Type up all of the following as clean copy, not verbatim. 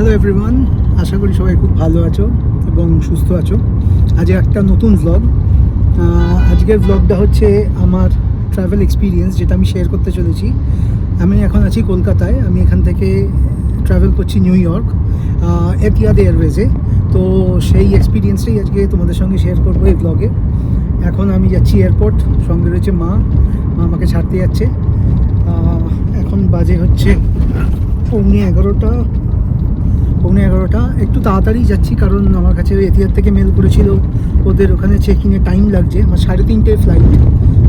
Hello everyone, আশা করি সবাই খুব ভালো আছো এবং সুস্থ আছো। আজ একটা নতুন ব্লগ। আজকের ব্লগটা হচ্ছে আমার ট্রাভেল এক্সপিরিয়েন্স, যেটা আমি শেয়ার করতে চলেছি। আমি এখন আছি কলকাতায়। আমি এখান থেকে ট্রাভেল করছি নিউ ইয়র্ক এতিয়াদ এয়ারওয়েজে। তো সেই এক্সপিরিয়েন্সটাই আজকে তোমাদের সঙ্গে শেয়ার করবো এই ব্লগে। এখন আমি যাচ্ছি এয়ারপোর্ট, সঙ্গে রয়েছে মা আমাকে ছাড়তে যাচ্ছে। এখন বাজে হচ্ছে পৌনে এগারোটা। একটু তাড়াতাড়ি যাচ্ছি কারণ আমার কাছে এতিয়াদ থেকে মেল করেছিল ওদের ওখানে চেকিংয়ে টাইম লাগছে। আমার 3:30 ফ্লাইট,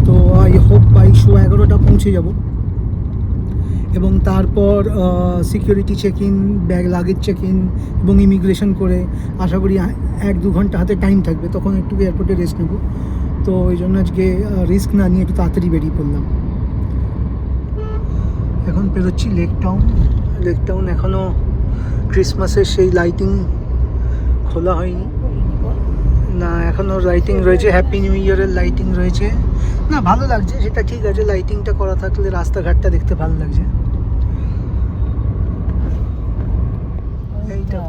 তো আই হোপ বাই 11:15 পৌঁছে যাব। এবং তারপর security check in, bag luggage check in এবং ইমিগ্রেশন করে আশা করি 1-2 ঘন্টা হাতে টাইম থাকবে, তখন একটু এয়ারপোর্টে রেস্ট নেব। তো ওই জন্য আজকে রিস্ক না নিয়ে একটু তাড়াতাড়ি বেরিয়ে পড়লাম। এখন পেরোচ্ছি লেক টাউন। এখনও ক্রিসমাসের সেই লাইটিং খোলা হয়নি না, এখনও লাইটিং রয়েছে, হ্যাপি নিউ ইয়ারের লাইটিং রয়েছে। না, ভালো লাগছে, সেটা ঠিক আছে, লাইটিংটা করা থাকলে রাস্তাঘাটটা দেখতে ভালো লাগছে। এইটা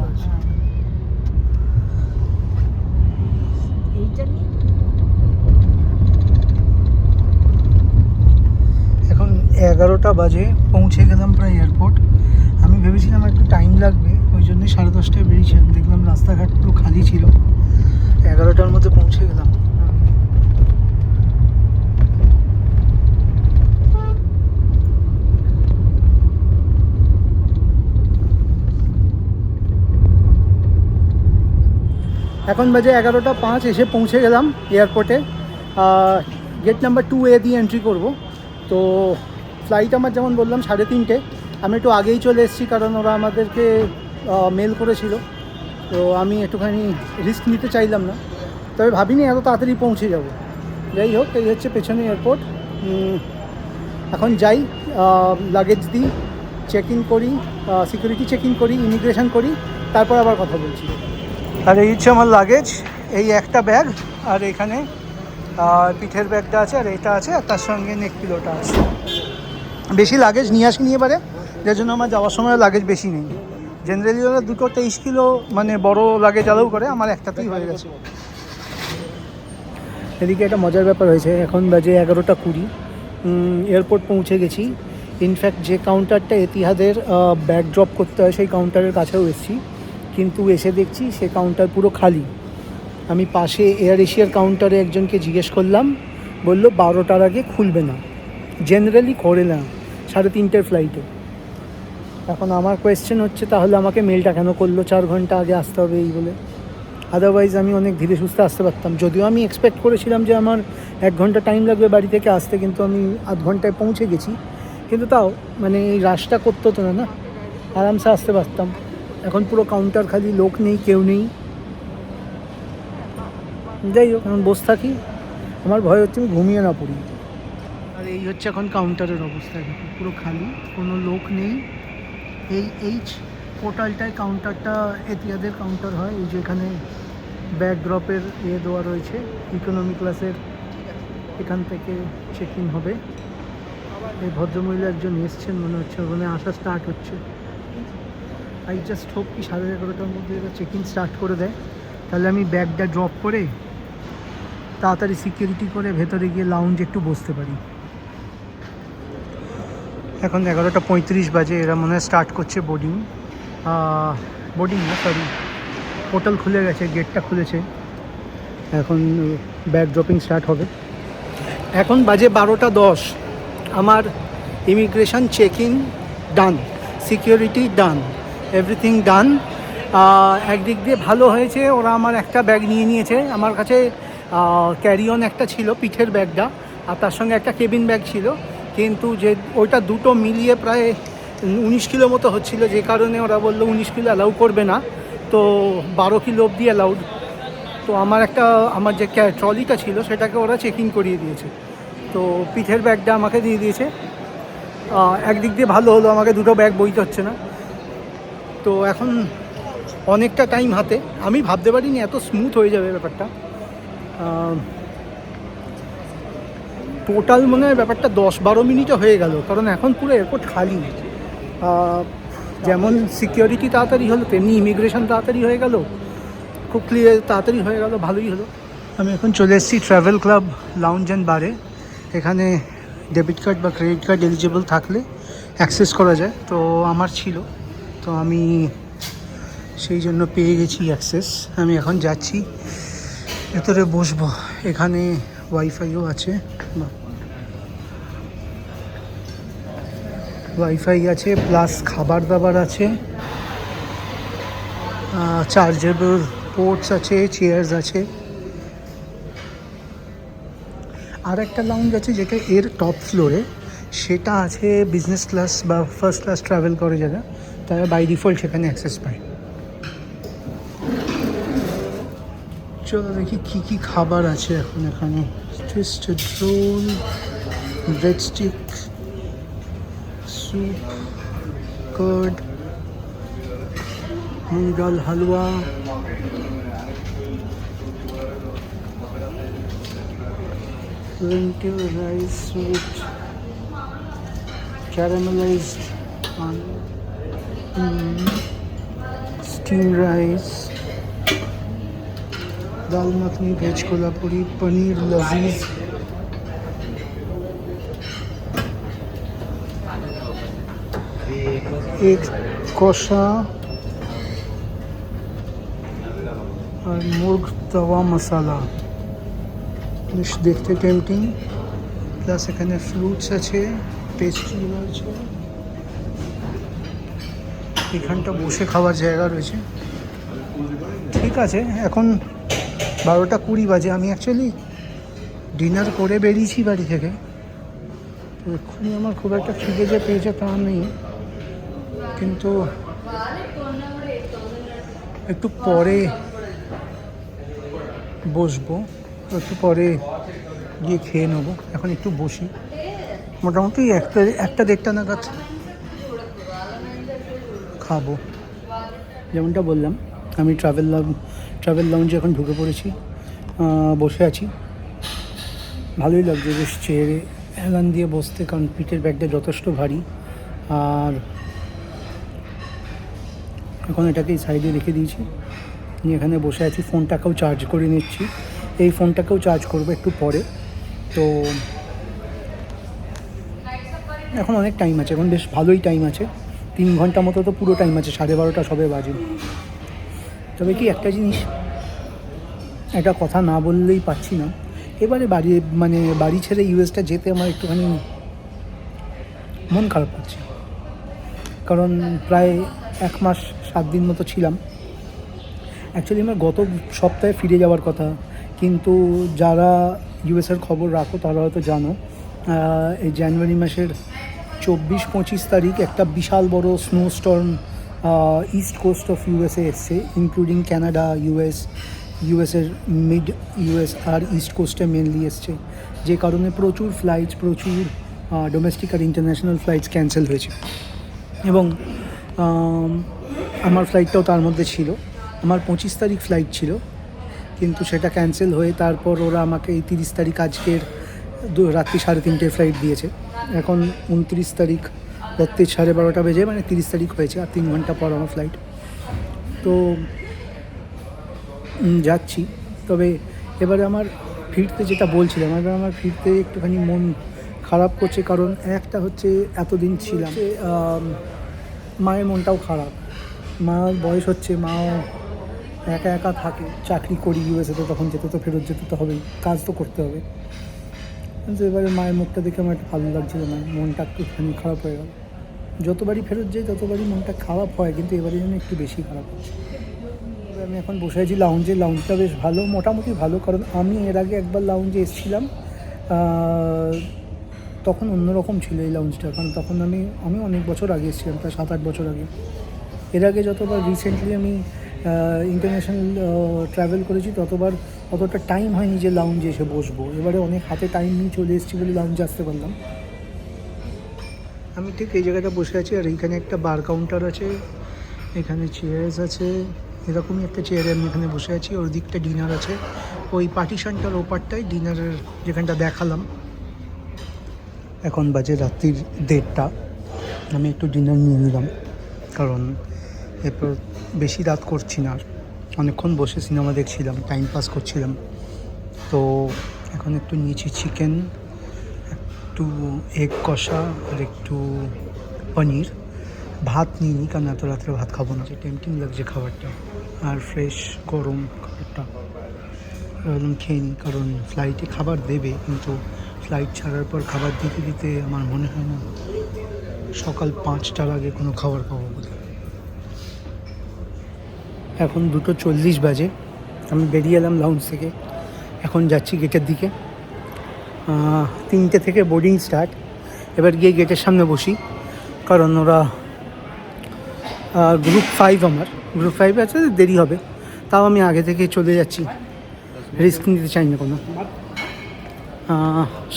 এখন 11টা বাজে, পৌঁছে গেলাম প্রায় এয়ারপোর্ট। আমি ভেবেছিলাম একটু টাইম লাগবে, ওই জন্য 10:30টায় বেরিয়েছিলাম। দেখলাম রাস্তাঘাট পুরো খালি ছিল, 11টার মধ্যে পৌঁছে গেলাম। এখন বাজে 11:05, এসে পৌঁছে গেলাম এয়ারপোর্টে। গেট নাম্বার 2A দিয়ে এন্ট্রি করব। তো ফ্লাইট আমার যেমন বললাম 3:30, আমি একটু আগেই চলে এসেছি কারণ ওরা আমাদেরকে মেল করেছিল। তো আমি একটুখানি রিস্ক নিতে চাইলাম না, তবে ভাবিনি এত তাড়াতাড়ি পৌঁছে যাব। যাই হোক, এই হচ্ছে পেছনে এয়ারপোর্ট। এখন যাই, লাগেজ দিই, চেক ইন করি, সিকিউরিটি চেক ইন করি, ইমিগ্রেশন করি, তারপর আবার কথা বলছি। আর এই হচ্ছে আমার লাগেজ, এই একটা ব্যাগ, আর এখানে পিঠের ব্যাগটা আছে, আর এটা আছে, আর তার সঙ্গে নেক পিলোটা আছে। বেশি লাগেজ নিয়ে আসিনি এবারে, যার জন্য আমার যাওয়ার সময় লাগেজ বেশি নেই। জেনারেলি ওরা 2 23 কিলো মানে বড় লাগেজ অ্যালাউ করে, আমার একটাতেই হয়ে গেছে। এদিকে একটা মজার ব্যাপার হয়েছে, এখন বাজে 11:20, এয়ারপোর্ট পৌঁছে গেছি। ইনফ্যাক্ট যে কাউন্টারটা এতিহাদের ব্যাগ ড্রপ করতে হয় সেই কাউন্টারের কাছেও এসেছি, কিন্তু এসে দেখছি সে কাউন্টার পুরো খালি। আমি পাশে এয়ার এশিয়ার কাউন্টারে একজনকে জিজ্ঞেস করলাম, বলল 12টার আগে খুলবে না, জেনারেলি করে না 3:30 ফ্লাইটে। এখন আমার কোয়েশ্চেন হচ্ছে, তাহলে আমাকে মেলটা কেন করলো 4 ঘন্টা আগে আসতে হবে এই বলে? আদারওয়াইজ আমি অনেক ধীরে সুস্থে আসতে পারতাম। যদিও আমি এক্সপেক্ট করেছিলাম যে আমার 1 ঘন্টা টাইম লাগবে বাড়ি থেকে আসতে, কিন্তু আমি আধ ঘন্টায় পৌঁছে গেছি। কিন্তু তাও মানে এই রাশটা করতে হতো না, আরামসে আসতে পারতাম। এখন পুরো কাউন্টার খালি, লোক নেই, কেউ নেই। যাই হোক, এখন বসে থাকি, আমার ভয় হচ্ছে আমি ঘুমিয়ে না পড়ি। আর এই হচ্ছে এখন কাউন্টারের অবস্থা, পুরো খালি, কোনো লোক নেই। এই পোর্টালটায় কাউন্টারটা এতিয়াদের কাউন্টার হয়। এই যে এখানে ব্যাগ ড্রপের দেওয়া রয়েছে, ইকোনমি ক্লাসের, এখান থেকে চেক ইন হবে। এই ভদ্রমহিলা একজন এসছেন মনে হচ্ছে, ওখানে আসা স্টার্ট হচ্ছে। আই জাস্ট হোপ কি 11:30টার মধ্যে এরা চেক ইন স্টার্ট করে দেয়, তাহলে আমি ব্যাগটা ড্রপ করে তাড়াতাড়ি সিকিউরিটি করে ভেতরে গিয়ে লাউঞ্জে একটু বসতে পারি। এখন 11:35 বাজে, এরা মনে হয় স্টার্ট করছে বোর্ডিং না, সরি, পোর্টাল খুলে গেছে, গেটটা খুলেছে, এখন ব্যাগ ড্রপিং স্টার্ট হবে। এখন বাজে 12:10, আমার immigration check in done, security done, everything done. একদিক দিয়ে ভালো হয়েছে, ওরা আমার একটা ব্যাগ নিয়ে নিয়েছে। আমার কাছে ক্যারি অন একটা ছিল, পিঠের ব্যাগটা, আর তার সঙ্গে একটা কেবিন ব্যাগ ছিল, কিন্তু যে ওইটা দুটো মিলিয়ে প্রায় 19 কিলো মতো হচ্ছিল, যে কারণে ওরা বললো 19 কিলো অ্যালাউ করবে না, তো 12 কিলো অবধি অ্যালাউড। তো আমার যে ট্রলিটা ছিল সেটাকে ওরা চেকিং করিয়ে দিয়েছে, তো পিঠের ব্যাগটা আমাকে দিয়ে দিয়েছে। একদিক দিয়ে ভালো হলো, আমাকে দুটো ব্যাগ বইতে হচ্ছে না। তো এখন অনেকটা টাইম হাতে, আমি ভাবতে পারিনি এত স্মুথ হয়ে যাবে ব্যাপারটা। টোটাল মনে হয় ব্যাপারটা 10-12 মিনিটে হয়ে গেল, কারণ এখন পুরো এয়ারপোর্ট খালি। যেমন সিকিউরিটি তাড়াতাড়ি হলো তেমনি ইমিগ্রেশন তাড়াতাড়ি হয়ে গেল, খুব ক্লিয়ার তাড়াতাড়ি হয়ে গেল, ভালোই হলো। আমি এখন চলে এসেছি ট্রাভেল ক্লাব লাউঞ্জ অ্যান্ড বারে। এখানে ডেবিট কার্ড বা ক্রেডিট কার্ড এলিজিবল থাকলে অ্যাক্সেস করা যায়, তো আমার ছিল, তো আমি সেই জন্য পেয়ে গেছি অ্যাক্সেস। আমি এখন যাচ্ছি ভেতরে বসবো। এখানে ওয়াইফাইও আছে, ওয়াইফাই আছে প্লাস খাবার দাবার আছে, চার্জেবল পোর্টস আছে, চেয়ার্স আছে। আর একটা লাউঞ্জ আছে যেটা এর টপ ফ্লোরে, সেটা আছে বিজনেস ক্লাস বা ফার্স্ট ক্লাস ট্রাভেল করে যারা, তারা বাই ডিফল্ট সেখানে অ্যাক্সেস পায়। চলো দেখি কী কী খাবার আছে এখন এখানে। Twisted roll, bread stick, soup, curd, মুগ ডাল হালুয়া, lentil rice with caramelized steamed rice, dal makhani, veg kolhapuri, paneer lazeez, egg kosha আর মুর্গ তাওয়া মশালা। বেশ দেখতে টেম্পটিং, প্লাস এখানে ফ্রুটস আছে, পেস্ট্রি রয়েছে, এখানটা বসে খাওয়ার জায়গা রয়েছে। ঠিক আছে, এখন 12টা 20 বাজে। আমি অ্যাকচুয়ালি ডিনার করে বেরিয়েছি বাড়ি থেকে, তো এক্ষুনি আমার খুব একটা খিদে যে পেয়েছে তা নেই, কিন্তু একটু পরে বসবো, একটু পরে গিয়ে খেয়ে নেবো। এখন একটু বসি, মোটামুটি 1টা 1:30 নাগাদ খাবো। যেমনটা বললাম, আমি ট্রাভেল লাউঞ্জে এখন ঢুকে পড়েছি, বসে আছি। ভালোই লাগছে বেশ চেয়ারে হেলান দিয়ে বসতে, কারণ পিঠের ব্যাগটা যথেষ্ট ভারী। আর এখন এটাকেই সাইডে রেখে দিয়েছি, নিয়ে এখানে বসে আছি। ফোনটাকেও চার্জ করে নিচ্ছি, এই ফোনটাকেও চার্জ করবো একটু পরে। তো এখন অনেক টাইম আছে, এখন বেশ ভালোই টাইম আছে, 3 ঘন্টা মতো তো পুরো টাইম আছে, 12:30 সবে বাজে। তবে কি একটা জিনিস, একটা কথা না বললেই পাচ্ছি না, এবারে বাড়ি ছেড়ে ইউএসটা যেতে আমার একটুখানি মন খারাপ হচ্ছে, কারণ প্রায় 1 মাস 7 দিন মতো ছিলাম। অ্যাকচুয়ালি আমার গত সপ্তাহে ফিরে যাওয়ার কথা, কিন্তু যারা ইউএসের খবর রাখো তারা হয়তো জানো, এই জানুয়ারি মাসের 24-25 তারিখ একটা বিশাল বড় স্নোস্টর্ম ইস্ট কোস্ট অফ ইউএসএ এসছে, ইনক্লুডিং ক্যানাডা, ইউএসের মিড ইউএস আর ইস্ট কোস্টে মেনলি এসছে, যে কারণে প্রচুর ডোমেস্টিক আর ইন্টারন্যাশনাল ফ্লাইটস ক্যান্সেল হয়েছে। এবং আমার ফ্লাইটটাও তার মধ্যে ছিল। আমার 25 তারিখ ফ্লাইট ছিল, কিন্তু সেটা ক্যান্সেল হয়ে তারপর ওরা আমাকে এই 30 তারিখ আজকের রাত্রি 3:30 ফ্লাইট দিয়েছে। এখন 29 তারিখ রাত্রি 12:30 বেজে, 30 তারিখ হয়েছে, আর 3 ঘন্টা পর আমার ফ্লাইট। তো যাচ্ছি। তবে এবারে আমার ফিরতে, যেটা বলছিলাম, আমার ফিরতে একটুখানি মন খারাপ করছে, কারণ একটা হচ্ছে এতদিন ছিলাম, মায়ের মনটাও খারাপ, মার বয়স হচ্ছে, মাও একা একা থাকে, চাকরি করি ইউএসএতে, তখন ফেরত যেতে তো হবেই, কাজ তো করতে হবে। কিন্তু এবারে মায়ের মুখটা দেখে আমার একটু ভালো লাগছিল না, মনটা একটুখানি খারাপ হয়ে গেল। যতবারই ফেরত যাই ততবারই মনটা খারাপ হয়, কিন্তু এবারে যেন একটু বেশি খারাপ হচ্ছে। আমি এখন বসে আছি লাউঞ্জে। লাউঞ্জটা বেশ ভালো, মোটামুটি ভালো, কারণ আমি এর আগে একবার লাউঞ্জে এসেছিলাম, তখন অন্যরকম ছিল এই লাউঞ্জটা, কারণ তখন আমি অনেক বছর আগে এসেছিলাম, প্রায় 7-8 বছর আগে। এর আগে যতবার রিসেন্টলি আমি ইন্টারন্যাশনাল ট্রাভেল করেছি, ততবার অতটা টাইম হয়নি যে লাউঞ্জে এসে বসবো। এবারে অনেক হাতে টাইম নিয়ে চলে এসেছি বলে লাউঞ্জে আসতে পারলাম। আমি ঠিক এই জায়গাটা বসে আছি, আর এইখানে একটা বার কাউন্টার আছে, এখানে চেয়ার্স আছে, এরকমই একটা চেয়ারে আমি এখানে বসে আছি। ওর দিকটা ডিনার আছে, ওই পার্টিশনটার ওপারটাই ডিনারের যেখানটা দেখালাম। এখন বাজে রাত্রির 1:30, আমি একটু ডিনার নিয়ে নিলাম। কারণ এরপর বেশি রাত করছি না, অনেকক্ষণ বসে সিনেমা দেখছিলাম, টাইম পাস করছিলাম। তো এখন একটু নিয়েছি চিকেন, একটু এগ কষা আর একটু পনির। ভাত নিইনি কারণ এত রাত্রে ভাত খাবো না, যে টেম্পটিং লাগছে খাবারটা, আর ফ্রেশ গরম খাবারটা খেয়ে নিই। কারণ ফ্লাইটে খাবার দেবে, কিন্তু ফ্লাইট ছাড়ার পর খাবার দিতে দিতে আমার মনে হয় না সকাল 5টার আগে কোনো খাবার পাবো বলে। এখন 2:40 বাজে, আমি বেরিয়ে এলাম লাউঞ্জ থেকে, এখন যাচ্ছি গেটের দিকে। 3টে থেকে বোর্ডিং স্টার্ট। এবার গিয়ে গেটের সামনে বসি, কারণ ওরা গ্রুপ 5, আমার গ্রুপ 5 আছে, দেরি হবে। তাও আমি আগে থেকে চলে যাচ্ছি, রিস্ক নিতে চাই না কোনো।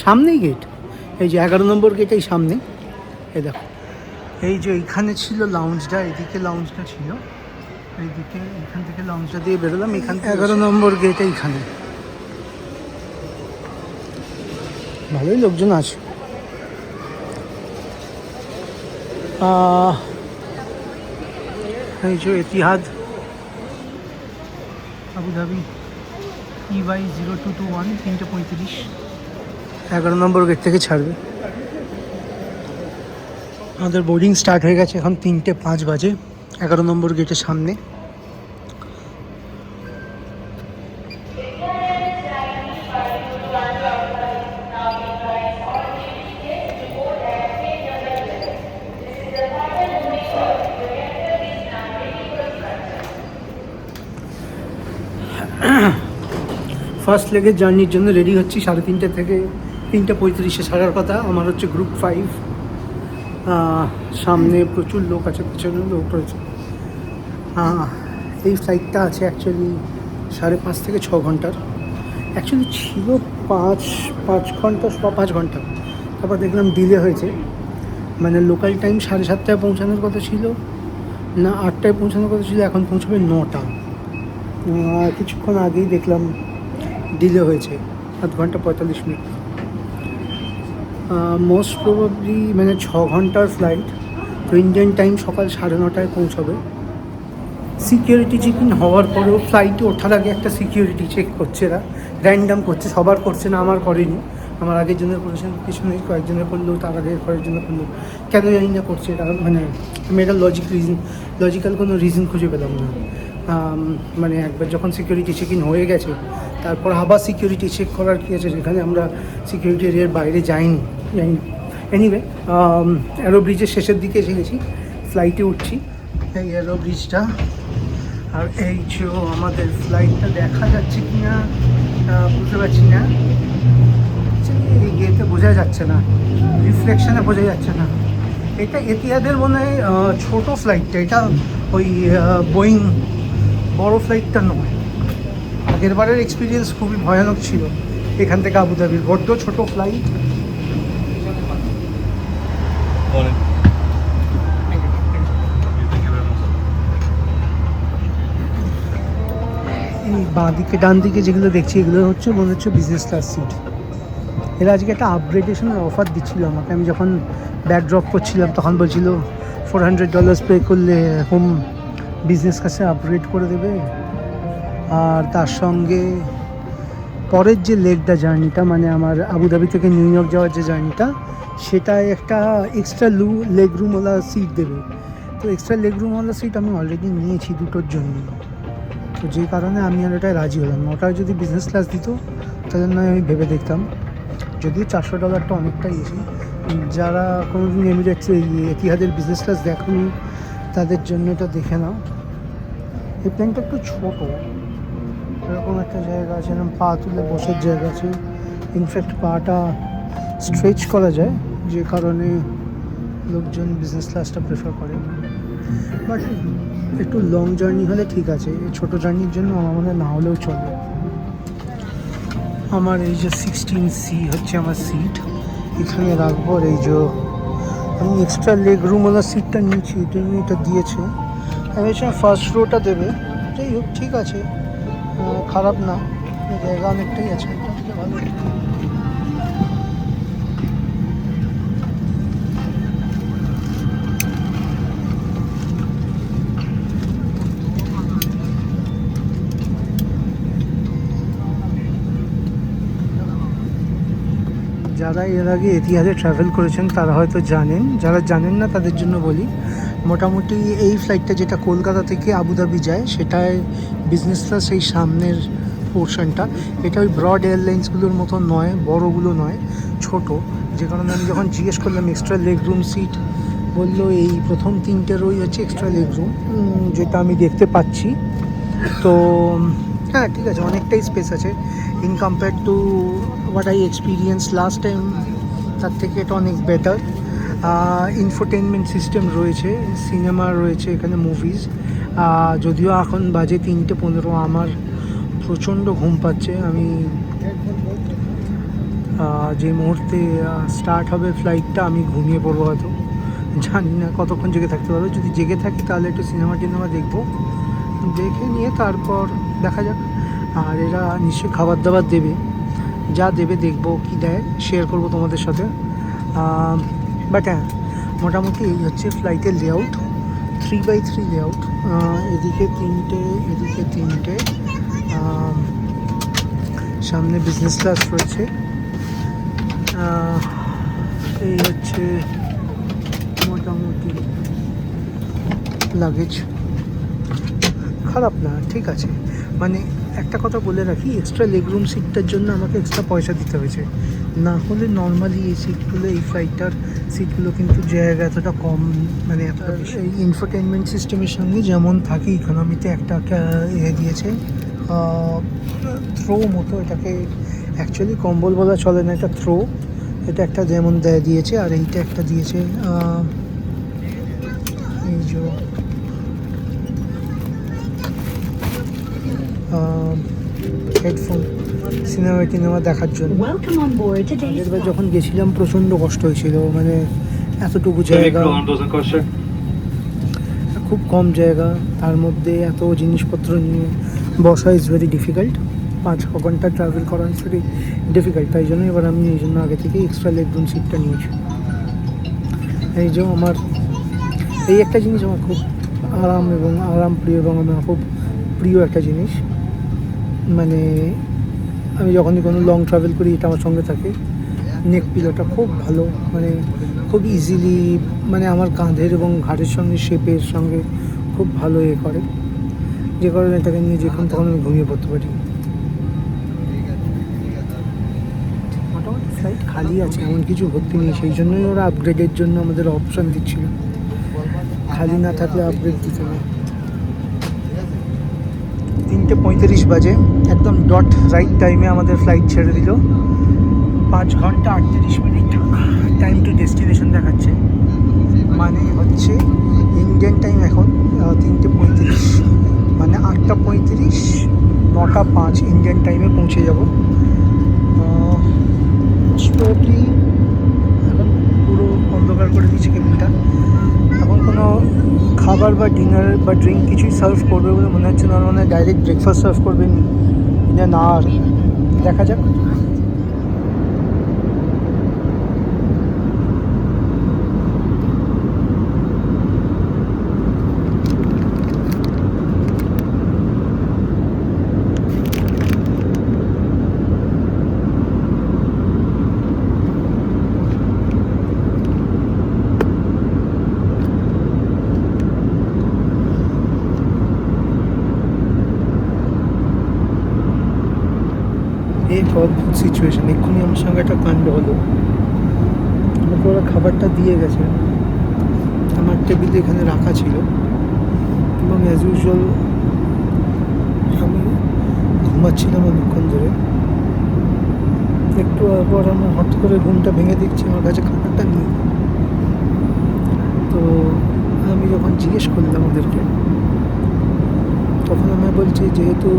সামনেই গেট, এই যে 11 নম্বর গেট, এই সামনে। এই দেখো, এই যে এইখানে ছিল লাউঞ্জটা, এদিকে লাউঞ্জটা ছিল, এইদিকে এখান থেকে লাউঞ্জটা দিয়ে বেরোলাম। এখান থেকে 11 নম্বর গেট এইখানে। ভালোই লোকজন আছে। এই যে এতিহাদ আবুধাবি EY 0221, 3:35, 11 নম্বর গেট থেকে ছাড়বে। আমাদের বোর্ডিং স্টার্ট হয়ে গেছে, এখন 3:05 বাজে, 11 নম্বর গেটের সামনে। ফার্স্ট লেগের জার্নির জন্য রেডি হচ্ছি। 3:30 থেকে 3:35 ছাড়ার কথা। আমার হচ্ছে গ্রুপ 5। সামনে প্রচুর লোক আছে, পিছনে লোক রয়েছে। এই ফ্লাইটটা আছে অ্যাকচুয়ালি 5.5 থেকে 6 ঘন্টার। অ্যাকচুয়ালি ছিল 5 ঘন্টা বা 5 ঘন্টা, তারপর দেখলাম ডিলে হয়েছে। মানে লোকাল টাইম 7:30টায় পৌঁছানোর কথা ছিল, না 8টায় পৌঁছানোর কথা ছিল, এখন পৌঁছবে 9টা। কিছুক্ষণ আগেই দেখলাম ডিলে হয়েছে, 7 ঘন্টা 45 মিনিট। মোস্ট প্রবাবলি মানে 6 ঘন্টার ফ্লাইট, তো ইন্ডিয়ান টাইম সকাল 9:30টায় পৌঁছাবে। সিকিউরিটি চেক ইন হওয়ার পরেও ফ্লাইটে ওঠার আগে একটা সিকিউরিটি চেক করছে, এরা র্যান্ডাম করছে, সবার করছে না, আমার করেনি। আমার আগের জনের করেছেন, পিছনে কয়েকজনের করলেও, তার আগে কয়েকজনের করলেও, কেন জানি না করছে এটা। মানে আমি এটা লজিক্যাল কোনো রিজন খুঁজে পেলাম না। মানে একবার যখন সিকিউরিটি চেক ইন হয়ে গেছে, তারপর আবার সিকিউরিটি চেক করার কী আছে, যেখানে আমরা সিকিউরিটি এরিয়ার বাইরে যাইনি। এনিওয়ে, অ্যারো ব্রিজের শেষের দিকে এসে গেছি, ফ্লাইটে উঠছি। এই অ্যারো ব্রিজটা, আর এই যে আমাদের ফ্লাইটটা দেখা যাচ্ছে কি না বুঝতে পারছি না। এই গেটে বোঝা যাচ্ছে না, রিফ্লেকশনে বোঝা যাচ্ছে না। এটা এতিহাদের মনে হয় ছোটো ফ্লাইটটা, এটা ওই বোয়িং বড় ফ্লাইটটা নয়। আগের বারের এক্সপিরিয়েন্স খুবই ভয়ানক ছিল এখান থেকে আবুধাবির, বড্ড ছোটো ফ্লাইট। এই বাঁদিকে ডান দিকে যেগুলো দেখছি, এগুলো হচ্ছে মনে হচ্ছে বিজনেস ক্লাস সিট। এরা আজকে একটা আপগ্রেডেশনের অফার দিচ্ছিল আমাকে। আমি যখন ব্যাগ ড্রপ করছিলাম তখন বলছিল $400 পে করলে হোম বিজনেস ক্লাসে আপগ্রেড করে দেবে, আর তার সঙ্গে পরের যে লেগটা জার্নিটা, মানে আমার আবুধাবি থেকে নিউ ইয়র্ক যাওয়ার যে জার্নিটা, সেটায় একটা এক্সট্রা লেগ রুমওয়ালা সিট দেবে। তো এক্সট্রা লেগ রুমওয়ালা সিট আমি অলরেডি নিয়েছি 2টোর জন্য, তো যে কারণে আমি আর ওটায় রাজি হলাম না। ওটায় যদি বিজনেস ক্লাস দিত তাহলে নয় আমি ভেবে দেখতাম, যদিও $400 অনেকটাই বেশি। যারা কোনোদিন এমিরেটসে এতিহাদের বিজনেস ক্লাস দেখেনি তাদের জন্য এটা দেখে নাও। এই প্লেনটা একটু ছোটো, এরকম একটা জায়গা আছে, এরকম পা তুলে বসার জায়গা আছে। ইনফ্যাক্ট পাটা স্ট্রেচ করা যায়, যে কারণে লোকজন বিজনেস ক্লাসটা প্রেফার করে। বাট একটু লং জার্নি হলে ঠিক আছে, ছোটো জার্নির জন্য আমার মনে হয় না হলেও চলবে। আমার এই যে 16C হচ্ছে আমার সিট, এখানে রাখবো। আর এই যে আমি এক্সট্রা লেগ রুমওয়ালা সিটটা নিয়েছি, এটা দিয়েছে। আমি ভেবেছিলাম ফার্স্ট রোটা দেবে, যাই হোক ঠিক আছে, খারাপ না, জায়গা অনেকটাই আছে, এটা থেকে ভালো। যারা এর আগে এতিহাদে ট্রাভেল করেছেন তারা হয়তো জানেন, যারা জানেন না তাদের জন্য বলি। মোটামুটি এই ফ্লাইটটা যেটা কলকাতা থেকে আবুধাবি যায় সেটায় বিজনেস ক্লাস এই সামনের পোর্শনটা, এটা ওই ব্রড এয়ারলাইন্সগুলোর মতো নয়, বড়গুলো নয়, ছোট। যে কারণে আমি যখন জিজ্ঞেস করলাম এক্সট্রা লেগ রুম সিট, বললো এই প্রথম 3টে রোই হচ্ছে এক্সট্রা লেগ রুম, যেটা আমি দেখতে পাচ্ছি। তো হ্যাঁ ঠিক আছে, অনেকটাই স্পেস আছে in compare to what I experience last time, তার থেকে এটা অনেক বেটার। ইনফোটেনমেন্ট সিস্টেম রয়েছে, সিনেমা রয়েছে এখানে, মুভিজ। যদিও এখন বাজে 3:15, আমার প্রচণ্ড ঘুম পাচ্ছে। আমি যে মুহূর্তে স্টার্ট হবে ফ্লাইটটা আমি ঘুমিয়ে পড়বো হয়তো, জানি না কতক্ষণ জেগে থাকতে পারবো। যদি জেগে থাকি তাহলে একটু সিনেমা টিনেমা দেখবো, দেখে নিয়ে তারপর দেখা যাক। আর এরা নিশ্চয়ই খাবার দাবার দেবে, যা দেবে দেখবো, কী দেয় শেয়ার করবো তোমাদের সাথে। বাট হ্যাঁ, মোটামুটি এই হচ্ছে ফ্লাইটের লেআউট, 3x3 লেআউট। এদিকে 3টে, এদিকে 3টে, সামনে বিজনেস ক্লাস রয়েছে। এই হচ্ছে মোটামুটি লাগেজ, খারাপ না, ঠিক আছে। মানে একটা কথা বলে রাখি, এক্সট্রা লেগ রুম সিটটার জন্য আমাকে এক্সট্রা পয়সা দিতে হয়েছে, না হলে নর্মালি এই সিটগুলো, এই ফ্লাইটটার সিটগুলো কিন্তু জায়গা এতটা কম, মানে এতটা এই ইনফোটেনমেন্ট সিস্টেমের সঙ্গে যেমন থাকে ইকোনমিতে একটা দিয়েছে থ্রো মতো, এটাকে অ্যাকচুয়ালি কম্বল বলা চলে না, এটা থ্রো, এটা একটা যেমন দিয়েছে। আর এইটা একটা দিয়েছে এই যে হেডফোন, সিনেমা টিনেমা দেখার জন্য। আগেরবার যখন গেছিলাম প্রচণ্ড কষ্ট হয়েছিল, মানে এতটুকু জায়গা, খুব কম জায়গা, তার মধ্যে এত জিনিসপত্র নিয়ে বসা ইজ ভেরি ডিফিকাল্ট। 5-6 ঘন্টা ট্রাভেল করা ইজ ভেরি ডিফিকাল্ট। তাই জন্য এবার আমি এই জন্য আগে থেকে এক্সট্রা লেগ রুম সিটটা নিয়েছি। এই যে আমার এই একটা জিনিস আমার খুব আরাম প্রিয় এবং আমার খুব প্রিয় একটা জিনিস। মানে আমি যখনই কোনো লং ট্রাভেল করি এটা আমার সঙ্গে থাকে। নেক পিলোটা খুব ভালো, মানে খুব ইজিলি, মানে আমার কাঁধের এবং ঘাড়ের সঙ্গে শেপের সঙ্গে খুব ভালো করে, যে কারণে এটাকে নিয়ে যখন তখন আমি ঘুমিয়ে পড়তে পারি। মোটামুটি ফ্লাইট খালি আছে, এমন কিছু ভর্তি নেই, সেই জন্যই ওরা আপগ্রেডের জন্য আমাদের অপশান দিচ্ছিল, খালি না থাকলে আপগ্রেড দিত না। 3:35 বাজে, একদম ডট রাইট টাইমে আমাদের ফ্লাইট ছেড়ে দিল। 5 ঘন্টা 38 মিনিট টাইম টু ডেস্টিনেশন দেখাচ্ছে, মানে হচ্ছে ইন্ডিয়ান টাইম এখন 3:35, মানে 8:35, 9:05 ইন্ডিয়ান টাইমে পৌঁছে যাব। স্লোলি এখন পুরো অন্ধকার করে দিচ্ছে কেবিনটা। এখন কোনো খাবার বা ডিনার বা ড্রিঙ্ক কিছুই সার্ভ করবে বলে মনে হচ্ছে না, মানে ডাইরেক্ট ব্রেকফাস্ট সার্ভ করবেন না, আর দেখা যাক। এই অদ্ভুত সিচুয়েশান, এক্ষুনি আমার সঙ্গে একটা কাণ্ড হলো। আমাকে ওরা খাবারটা দিয়ে গেছে, আমার টেবিলে এখানে রাখা ছিল, এবং অ্যাজ ইউজুয়াল আমি ঘুমাচ্ছিলাম অনেকক্ষণ ধরে। একটু পর আমার হঠাৎ করে ঘুমটা ভেঙে দেখছি আমার কাছে খাবারটা নেই। তো আমি যখন জিজ্ঞেস করলাম ওদেরকে, তখন আমায় বলছে যেহেতু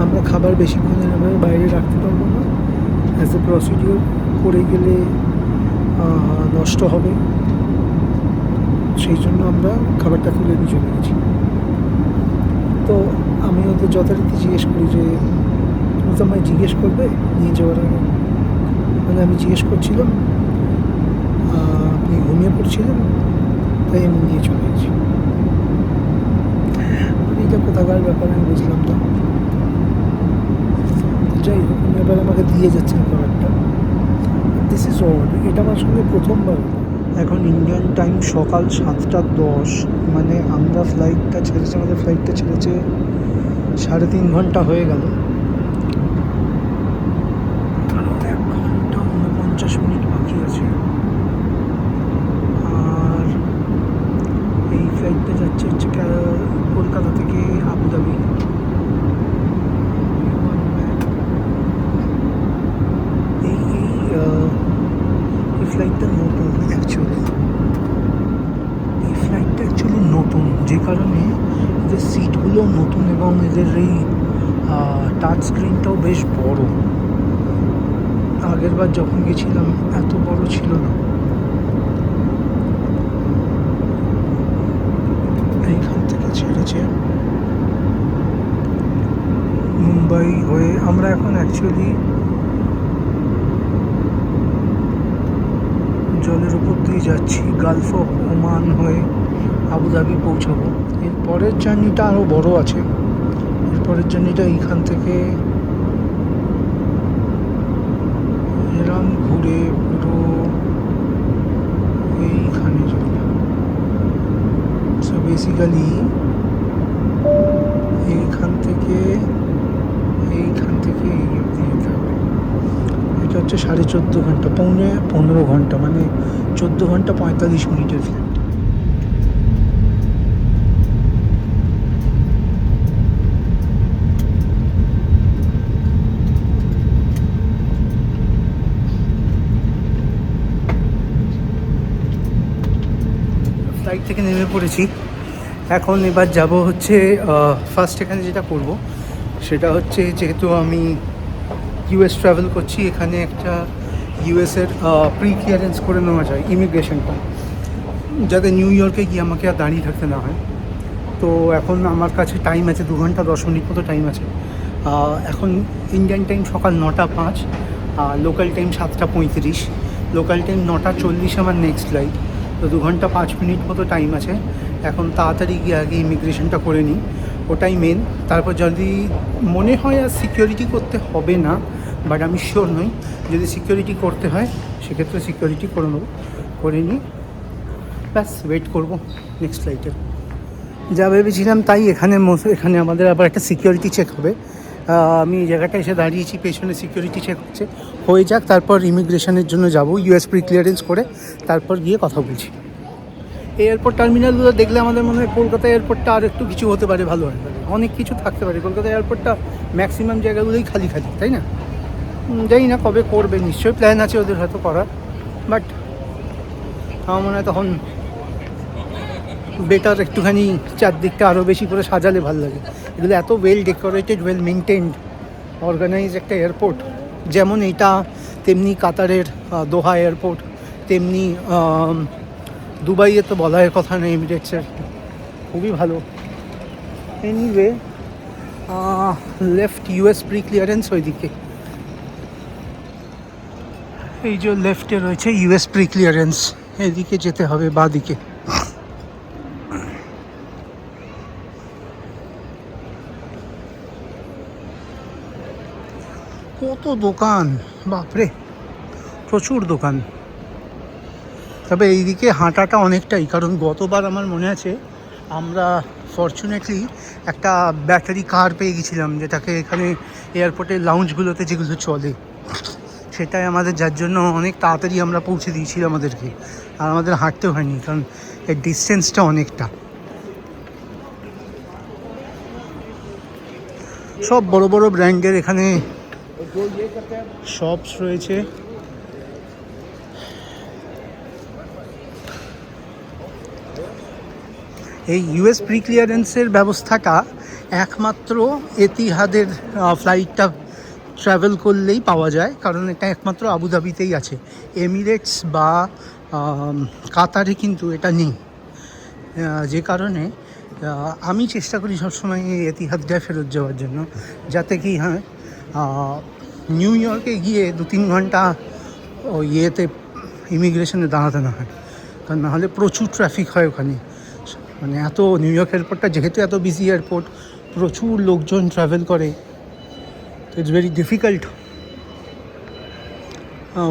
আমরা খাবার বেশিক্ষণের এভাবে বাইরে রাখতে পারবো না, অ্যাজ এ প্রসিডিওর করে গেলে নষ্ট হবে, সেই জন্য আমরা খাবারটা তুলে নিয়ে চলে গেছি। তো আমি ওদের যথারীতি জিজ্ঞেস করি যে তুমি তো আমায় জিজ্ঞেস করবে নিয়ে যাওয়ার আগে, মানে আমি জিজ্ঞেস করছিলাম, আপনি ঘুমিয়ে পড়ছিলেন তাই আমি নিয়ে চলে গেছি। এইটা কোথাকার ব্যাপার আমি বুঝলাম না। যাই হোক, উনি এবার আমাকে দিয়ে যাচ্ছেন খাবারটা। দিস ইজ টাইম সকাল 7:10, মানে আমরা ফ্লাইটটা ছেড়েছে, আমাদের ফ্লাইটটা ছেড়েছে 3.5 ঘন্টা হয়ে গেল। 1 ঘন্টা 49 মিনিট বাকি আছে। আর এই ফ্লাইটটা যাচ্ছে হচ্ছে কলকাতা থেকে আবুধাবি। এই এই ফ্লাইটটা নতুন অ্যাকচুয়ালি, নতুন, যে কারণে এদের সিটগুলোও নতুন এবং এদের এই টাচ স্ক্রিনটাও বেশ বড়। আগের বার যখন গেছিলাম এত বড় ছিল না। এইখান থেকে ছেড়েছে মুম্বাই হয়ে। আমরা এখন অ্যাকচুয়ালি জলের উপর দিয়ে যাচ্ছি, গালফ অফ ওমান হয়ে আবুধাবি পৌঁছাবো। এর পরের জার্নিটা আরও বড় আছে। এরপরের জার্নিটা এইখান থেকে এরম ঘুরে পুরো এইখানে যাবে। সো বেসিক্যালি এইখান থেকে এই অবধি যেতে হবে। এটা হচ্ছে 14.5 ঘন্টা, 15 ঘন্টা, মানে 14 ঘন্টা 45 মিনিটের ফ্লাইট। ফ্লাইট থেকে নেমে পড়েছি। এখন এবার যাব হচ্ছে ফার্স্ট এখানে যেটা করব সেটা হচ্ছে, যেহেতু আমি ইউএস ট্রাভেল করছি, এখানে একটা ইউএসের প্রি ক্লিয়ারেন্স করে নেওয়া যায় ইমিগ্রেশনটা, যাতে নিউ ইয়র্কে গিয়ে আমাকে আর দাঁড়িয়ে থাকতে না হয়। তো এখন আমার কাছে টাইম আছে 2 ঘন্টা 10 মিনিট মতো টাইম আছে। এখন ইন্ডিয়ান টাইম সকাল 9:05, লোকাল টাইম 7:35, লোকাল টাইম 9:40 আমার নেক্সট ফ্লাইট। তো 2 ঘন্টা 5 মিনিট মতো টাইম আছে। এখন তাড়াতাড়ি গিয়ে আগে ইমিগ্রেশনটা করে নিই, ওটাই মেন। তারপর যদি মনে হয় আর সিকিউরিটি করতে হবে না, বাট আমি শিওর নই, যদি সিকিউরিটি করতে হয় সেক্ষেত্রে সিকিউরিটি করে নেবো, করে নিই, ব্যাস ওয়েট করবো নেক্সট ফ্লাইটের। যা ভেবেছিলাম তাই, এখানে আমাদের আবার একটা সিকিউরিটি চেক হবে। আমি এই জায়গাটা এসে দাঁড়িয়েছি, পেছনে সিকিউরিটি চেক হয়ে যাক, তারপর ইমিগ্রেশনের জন্য যাব, ইউএস প্রি ক্লিয়ারেন্স করে তারপর গিয়ে কথা বলছি। এয়ারপোর্ট টার্মিনালগুলো দেখলে আমাদের মনে হয় কলকাতা এয়ারপোর্টটা আর একটু কিছু হতে পারে, ভালো হয়, অনেক কিছু থাকতে পারে। কলকাতা এয়ারপোর্টটা ম্যাক্সিমাম জায়গাগুলোই খালি, তাই না? জানি না কবে করবে, নিশ্চয়ই প্ল্যান আছে ওদের হয়তো করার, বাট আমার মনে হয় তখন বেটার একটুখানি চারদিকটা আরও বেশি করে সাজালে ভালো লাগে। এগুলো এত well decorated, well maintained, organize একটা এয়ারপোর্ট। যেমন এটা, তেমনি কাতারের দোহা এয়ারপোর্ট, তেমনি দুবাইয়ের তো বলার কথা নেই, এমিরেটসের খুবই ভালো। Anyway, left US pre clearance ওইদিকে, এই যে লেফটে রয়েছে ইউএস প্রি ক্লিয়ারেন্স, এদিকে যেতে হবে বাঁ দিকে। কত দোকান, বাপরে, প্রচুর দোকান। তবে এইদিকে হাঁটাটা অনেকটাই, কারণ গতবার আমার মনে আছে আমরা ফরচুনেটলি একটা ব্যাটারি কার পেয়ে গেছিলাম, যেটাকে এখানে এয়ারপোর্টের লাউঞ্জগুলোতে যেগুলো চলে, সেটাই আমাদের, যার জন্য অনেক তাড়াতাড়ি আমরা পৌঁছে দিয়েছিলাম আমাদেরকে, আর আমাদের হাঁটতে হয়নি, কারণ এর ডিস্টেন্সটা অনেকটা। সব বড় বড় ব্র্যান্ডের এখানে শপস রয়েছে। এই ইউএস প্রি ক্লিয়ারেন্সের ব্যবস্থাটা একমাত্র এতিহাদের ফ্লাইটটা ট্রাভেল করলেই পাওয়া যায়, কারণ এটা একমাত্র আবুধাবিতেই আছে। এমিরেটস বা কাতারে কিন্তু এটা নেই, যে কারণে আমি চেষ্টা করি সবসময় এই এতিহাদটায় ফেরত যাওয়ার জন্য, যাতে কি হয় নিউ ইয়র্কে গিয়ে 2-3 ঘন্টা ওই ইয়েতে ইমিগ্রেশনে দাঁড়াতে না হয়, কারণ নাহলে প্রচুর ট্রাফিক হয় ওখানে। মানে এত নিউ ইয়র্ক এয়ারপোর্টটা যেহেতু এত বিজি এয়ারপোর্ট, প্রচুর লোকজন ট্রাভেল করে, তো ইটস ভেরি ডিফিকাল্ট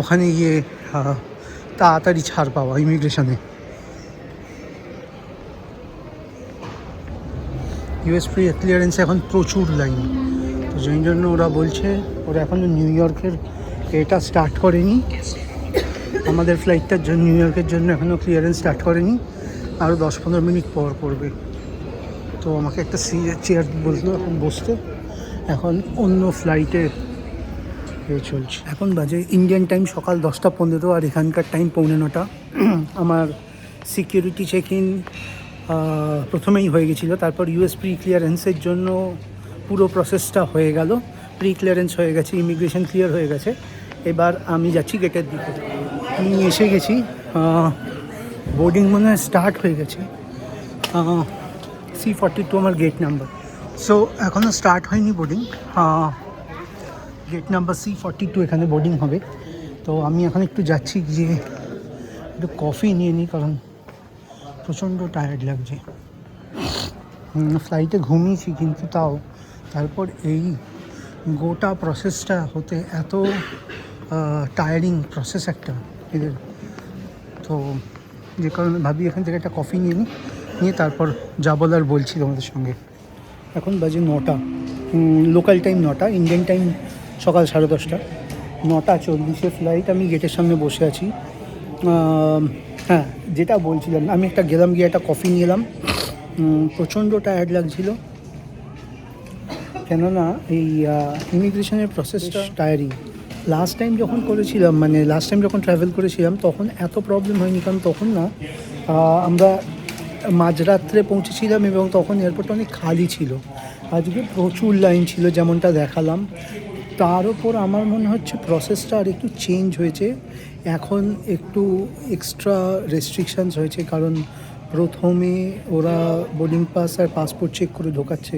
ওখানে গিয়ে তাড়াতাড়ি ছাড় পাওয়া ইমিগ্রেশনে। ইউএস প্রি ক্লিয়ারেন্সে এখন প্রচুর লাইন, তো যেই জন্য ওরা বলছে ওরা এখনও নিউ ইয়র্কের এটা স্টার্ট করেনি, আমাদের ফ্লাইটটার জন্য নিউ ইয়র্কের জন্য এখনও ক্লিয়ারেন্স স্টার্ট করেনি, আরও 10-15 মিনিট পর করবে। তো আমাকে একটা চেয়ার বললো এখন বসতে, এখন অন্য ফ্লাইটে চলছে। এখন বাজে ইন্ডিয়ান টাইম সকাল 10:15 আর এখানকার টাইম 8:45। আমার সিকিউরিটি চেক ইন প্রথমেই হয়ে গেছিলো, তারপর ইউএস প্রি ক্লিয়ারেন্সের জন্য পুরো প্রসেসটা হয়ে গেল, প্রি ক্লিয়ারেন্স হয়ে গেছে, ইমিগ্রেশন ক্লিয়ার হয়ে গেছে। এবার আমি যাচ্ছি গেটের দিকে, আমি এসে গেছি, বোর্ডিং মনে হয় স্টার্ট হয়ে গেছে। C42 আমার গেট নাম্বার, সো এখনও স্টার্ট হয়নি বোর্ডিং। গেট নাম্বার C42 এখানে বোর্ডিং হবে। তো আমি এখন একটু যাচ্ছি গিয়ে একটু কফি নিয়ে নিই, কারণ প্রচণ্ড টায়ার্ড লাগছে। ফ্লাইটে ঘুমিয়েছি কিন্তু তাও, তারপর এই গোটা প্রসেসটা হতে এত টায়ারিং প্রসেস একটা এদের, তো যে কারণে ভাবি এখান থেকে একটা কফি নিয়ে তারপর যা বলার বলছি তোমাদের সঙ্গে। এখন বাজে 9টা, লোকাল টাইম 9টা, ইন্ডিয়ান টাইম সকাল 10:30। 9:40 ফ্লাইট, আমি গেটের সামনে বসে আছি। হ্যাঁ, যেটা বলছিলাম, আমি গিয়ে একটা কফি নিয়ে এলাম। প্রচণ্ড টায়ার্ড লাগছিল, কেননা এই ইমিগ্রেশনের প্রসেসটা টায়ারিং। লাস্ট টাইম যখন ট্রাভেল করেছিলাম তখন এত প্রবলেম হয়নি, কারণ তখন না আমরা মাঝরাত্রে পৌঁছেছিলাম এবং তখন এয়ারপোর্টটা অনেক খালি ছিল। আজকে প্রচুর লাইন ছিল যেমনটা দেখালাম। তার ওপর আমার মনে হচ্ছে প্রসেসটা আর একটু চেঞ্জ হয়েছে, এখন একটু এক্সট্রা রেস্ট্রিকশানস হয়েছে, কারণ প্রথমে ওরা বোর্ডিং পাস আর পাসপোর্ট চেক করে ঢোকাচ্ছে,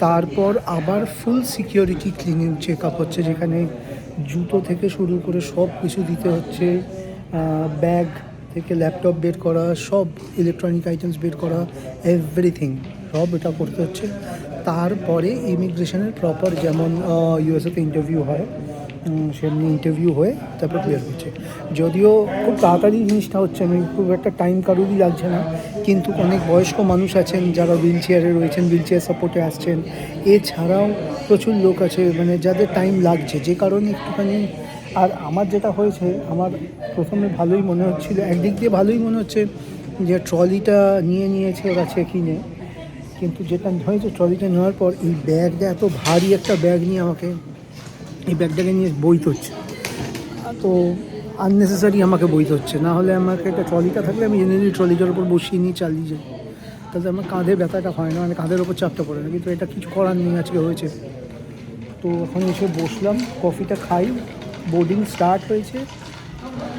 তারপর আবার full security cleaning check up হচ্ছে, যেখানে জুতো থেকে শুরু করে সব কিছু দিতে হচ্ছে, ব্যাগ থেকে ল্যাপটপ বের করা, সব ইলেকট্রনিক আইটেমস বের করা, এভরিথিং সব এটা করতে হচ্ছে। তারপরে ইমিগ্রেশনের প্রপার যেমন ইউএসএতে ইন্টারভিউ হয় সেমনি ইন্টারভিউ হয়ে তারপর ক্লিয়ার হচ্ছে। যদিও খুব তাড়াতাড়ি জিনিসটা হচ্ছে, আমি খুব একটা টাইম কারোরই লাগছে না, কিন্তু অনেক বয়স্ক মানুষ আছেন যারা হুইল চেয়ারে রয়েছেন, হুইল চেয়ার সাপোর্টে আসছেন, এছাড়াও প্রচুর লোক আছে মানে যাদের টাইম লাগছে, যে কারণে একটুখানি। আর আমার যেটা হয়েছে, আমার প্রথমে ভালোই মনে হচ্ছিল, একদিক দিয়ে ভালোই মনে হচ্ছে যে ট্রলিটা নিয়েছে ওরা চেকিংয়ে, কিন্তু যেটা হয়েছে ট্রলিটা নেওয়ার পর এই ব্যাগটা, এত ভারী একটা ব্যাগ নিয়ে আমাকে এই ব্যাগটাকে নিয়ে বইতে হচ্ছে, তো আননেসেসারি আমাকে বইতে হচ্ছে। না হলে আমাকে একটা ট্রলিটা থাকলে আমি জেনারেলি ট্রলিটার উপর বসিয়ে নিয়ে চালিয়ে যাই, তাতে আমার কাঁধে ব্যথাটা হয় না, মানে কাঁধের ওপর চাপটা পড়ে না, কিন্তু এটা কিছু করার নেই, আজকে হয়েছে। তো এখন এসে বসলাম, কফিটা খাই, বোর্ডিং স্টার্ট হয়েছে।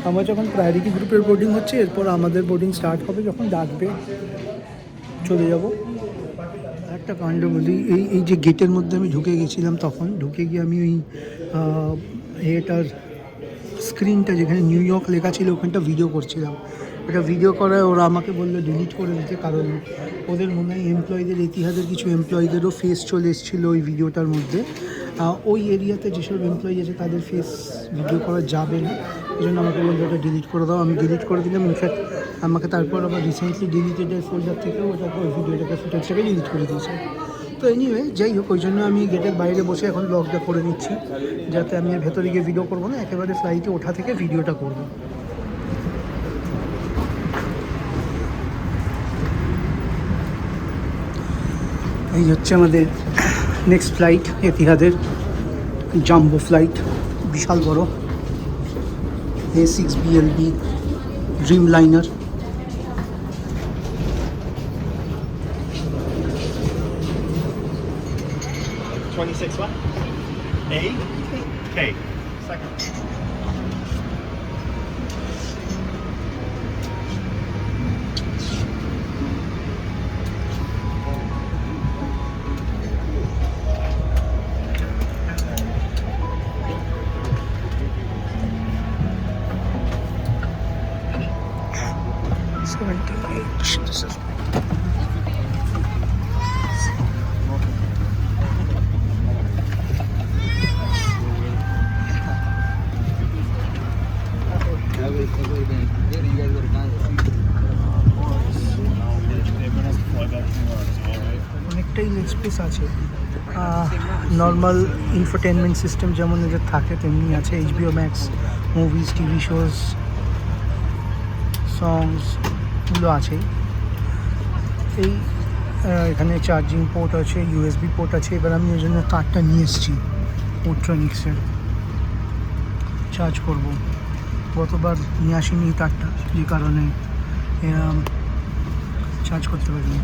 আমার যখন প্রায়োরিটি গ্রুপের বোর্ডিং হচ্ছে, এরপর আমাদের বোর্ডিং স্টার্ট হবে, যখন ডাকবে চলে যাব। একটা কাণ্ড বলি, এই যে গেটের মধ্যে আমি ঢুকে গেছিলাম, তখন ঢুকে গিয়ে আমি ওই এটার স্ক্রিনটা যেখানে নিউ ইয়র্ক লেখা ছিল ওখানটা ভিডিও করছিলাম। এটা ভিডিও করায় ওরা আমাকে বললো ডিলিট করে দিতে, কারণ ওদের মনে হয় এমপ্লয়ীদের, ইতিহাদের কিছু এমপ্লয়ীদেরও ফেস চলে এসেছিলো ওই ভিডিওটার মধ্যে। ওই এরিয়াতে যেসব এমপ্লয়ি আছে তাদের ফেস ভিডিও করা যাবে না, এই জন্য আমাকে বললো ওটা ডিলিট করে দাও। আমি ডিলিট করে দিলাম, ইনফ্যাক্ট আমাকে তারপর আবার রিসেন্টলি ডিলিটেডের ফোল্ডার থেকেও ওই ভিডিওটাকে, ফুটেজটাকে ডিলিট করে দিয়েছে। তো এনিওয়ে, যাই হোক, ওই জন্য আমি গেটের বাইরে বসে এখন ব্লগটা করে নিচ্ছি, যাতে আমি ভেতরে গিয়ে ভিডিও করবো না, একেবারে ফ্লাইটে ওঠা থেকে ভিডিওটা করবো। এই হচ্ছে আমাদের নেক্সট ফ্লাইট, এতিহাদের জাম্বো ফ্লাইট, বিশাল বড় A6BLB ড্রিম লাইনার। অনেকটাই লেগ স্পেস আছে। নর্মাল ইনফোটেনমেন্ট সিস্টেম যেমন এদের থাকে তেমনি আছে। HBO Max, movies, TV shows, সংসগুলো আছে। এই এখানে চার্জিং পোর্ট আছে, USB পোর্ট আছে। এবার আমি ওই জন্য কার্ডটা নিয়ে এসেছি ওট্রনিক্সের, চার্জ করব। গতবার নিয়ে আসিনি কার্ডটা, যে কারণে চার্জ করতে পারিনি।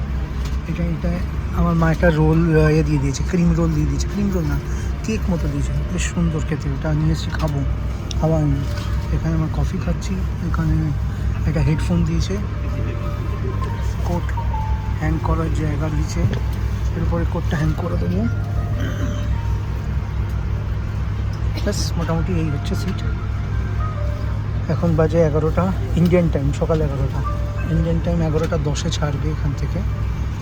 এটা আমার মা একটা রোল দিয়ে দিয়েছে, ক্রিম রোল দিয়ে দিয়েছে। ক্রিম রোল না, কেক মতো দিয়েছে, বেশ সুন্দর খেতে। ওটা নিয়ে এসেছি, খাবো। খাওয়া হয়নি। এখানে আমার কফি খাচ্ছি। এখানে একটা হেডফোন দিয়েছে, কোট হ্যাং করার জায়গা দিয়েছে। এরপরে কোটটা হ্যাং করে দেবো। ব্যাস, মোটামুটি এই হচ্ছে সিট। এখন বাজে 11টা ইন্ডিয়ান টাইম, সকাল 11টা ইন্ডিয়ান টাইম। 11টা 10-এ ছাড়বে এখান থেকে।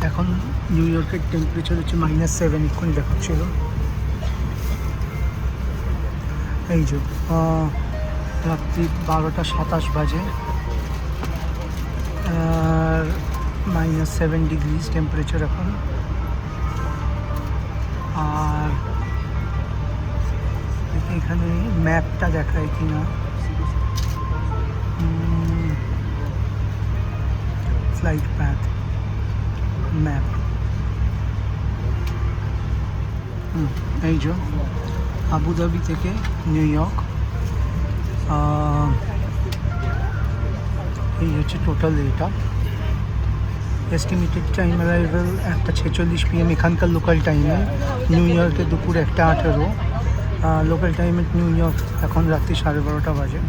এখন নিউ ইয়র্কের টেম্পারেচার হচ্ছে -7, এক্ষুনি দেখাচ্ছিল। এই যে রাত্রি 12টা 27 বাজে, আর -7 ডিগ্রিজ টেম্পারেচার এখন। আর এখানে ম্যাপটা দেখায় কিনা, ফ্লাইট প্যাথ ম্যাপ। এই যে আবুধাবি থেকে নিউ ইয়র্ক, এই হচ্ছে টোটাল এটা। এস্টিমেটেড টাইম অ্যারাইভেল 1:46 PM এখানকার লোকাল টাইমে। নিউ ইয়র্কে দুপুর 1:18। লোকাল টাইমে নিউ ইয়র্ক এখন রাত্রি 12:30 বাজে।